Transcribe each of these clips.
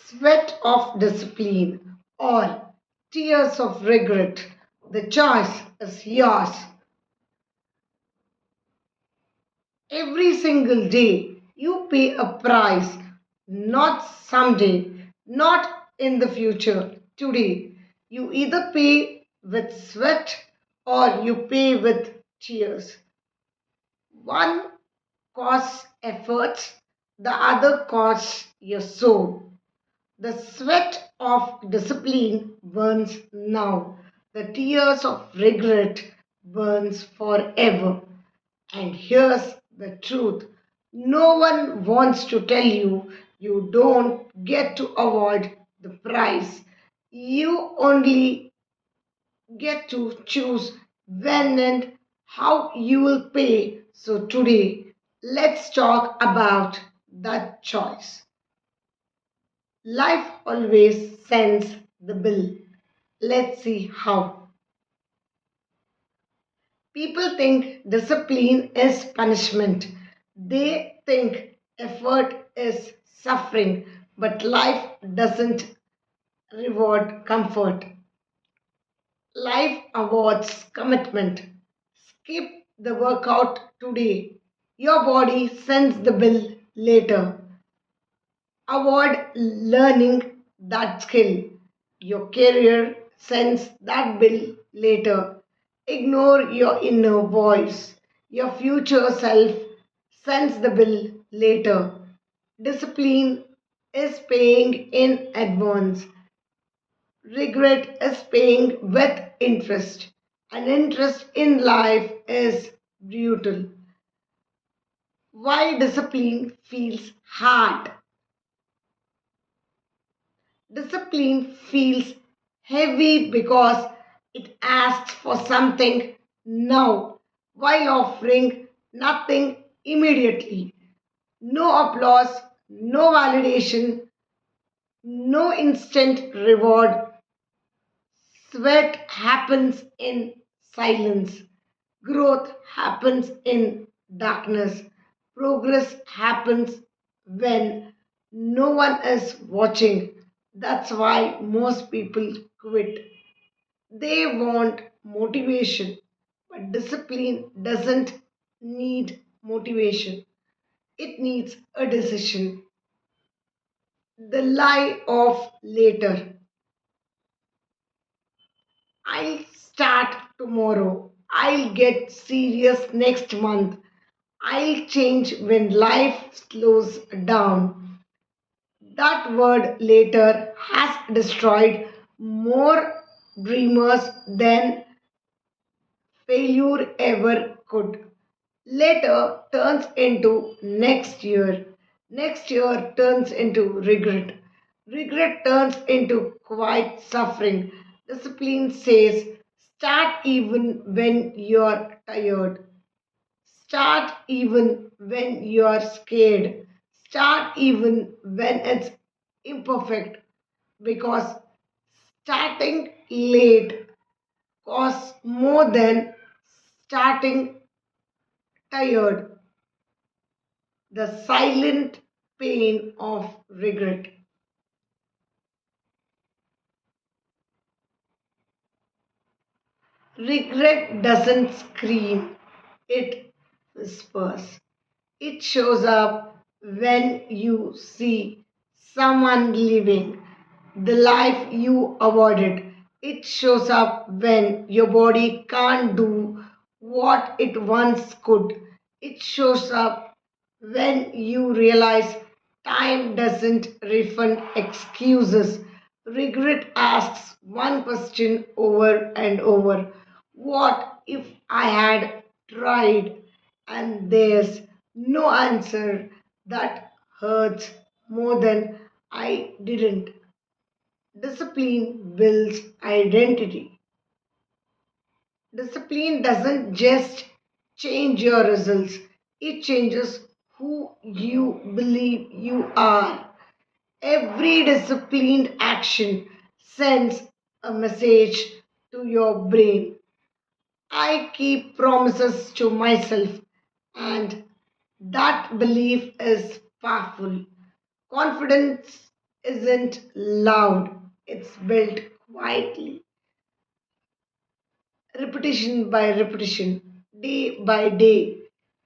Sweat of discipline or tears of regret. The choice is yours. Every single day you pay a price, not someday, not in the future, today. You either pay with sweat or you pay with tears. One costs efforts, the other costs your soul. The sweat of discipline burns now. The tears of regret burns forever. And here's the truth. No one wants to tell you you don't get to avoid the price. You only get to choose when and how you will pay. So today, let's talk about that choice. Life always sends the bill. Let's see how. People think discipline is punishment. They think effort is suffering, but life doesn't reward comfort. Life awards commitment. Skip the workout today. Your body sends the bill later. Avoid learning that skill. Your career sends that bill later. Ignore your inner voice. Your future self sends the bill later. Discipline is paying in advance. Regret is paying with interest. And interest in life is brutal. Why discipline feels hard? Discipline feels heavy because it asks for something now while offering nothing immediately. No applause, no validation, no instant reward. Sweat happens in silence. Growth happens in darkness. Progress happens when no one is watching. That's why most people quit. They want motivation, but discipline doesn't need motivation, it needs a decision. The lie of later. I'll start tomorrow. I'll get serious next month. I'll change when life slows down. That word later has destroyed more dreamers than failure ever could. Later turns into next year. Next year turns into regret. Regret turns into quiet suffering. Discipline says start even when you're tired. Start even when you're scared. Start even when it's imperfect. Because starting late costs more than starting tired. The silent pain of regret. Regret doesn't scream, it whispers. It shows up when you see someone living the life you avoided. It shows up when your body can't do what it once could. It shows up when you realize time doesn't refund excuses. Regret asks one question over and over: what if I had tried? And there's no answer that hurts more than I didn't. Discipline builds identity. Discipline doesn't just change your results, it changes who you believe you are. Every disciplined action sends a message to your brain. I keep promises to myself, and that belief is powerful. Confidence isn't loud, it's built quietly, repetition by repetition, day by day,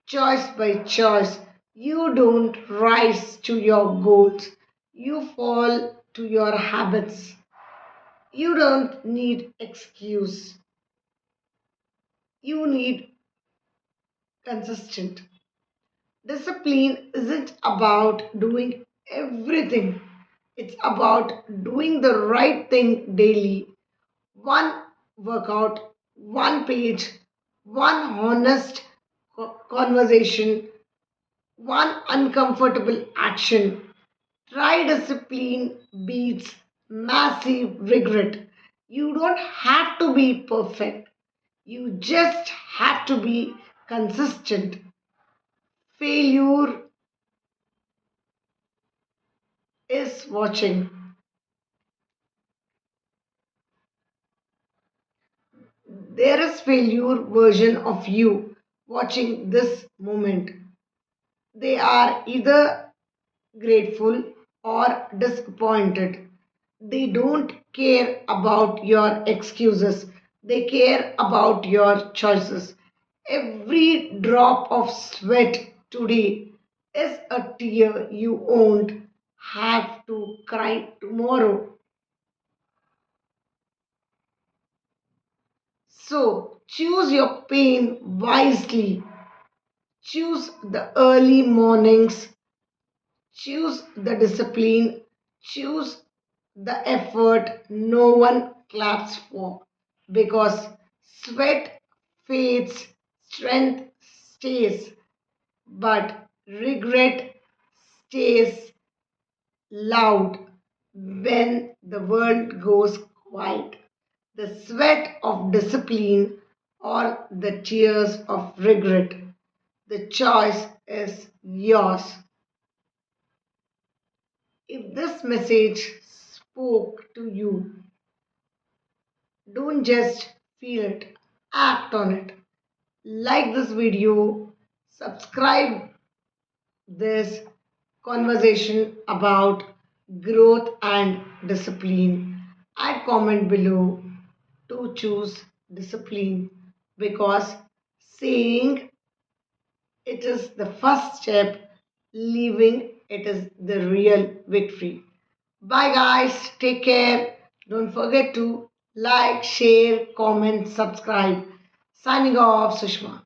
choice by choice. You don't rise to your goals, you fall to your habits. You don't need excuse, you need consistent. Discipline isn't about doing everything, it's about doing the right thing daily. One workout, one page, one honest conversation, one uncomfortable action. Try discipline beats massive regret. You don't have to be perfect, you just have to be consistent. Failure is watching. There is failure version of you watching this moment. They are either grateful or disappointed. They don't care about your excuses, they care about your choices. Every drop of sweat today is a tear you won't have to cry tomorrow. So choose your pain wisely. Choose the early mornings. Choose the discipline. Choose the effort no one claps for. Because sweat fades, strength stays, but regret stays loud when the world goes quiet. The sweat of discipline or the tears of regret. The choice is yours. If this message spoke to you, don't just feel it, act on it. Like this video, subscribe this conversation about growth and discipline, and comment below to choose discipline because saying it is the first step, leaving it is the real victory. Bye, guys. Take care. Don't forget to like, share, comment, subscribe. Signing off, Sushma.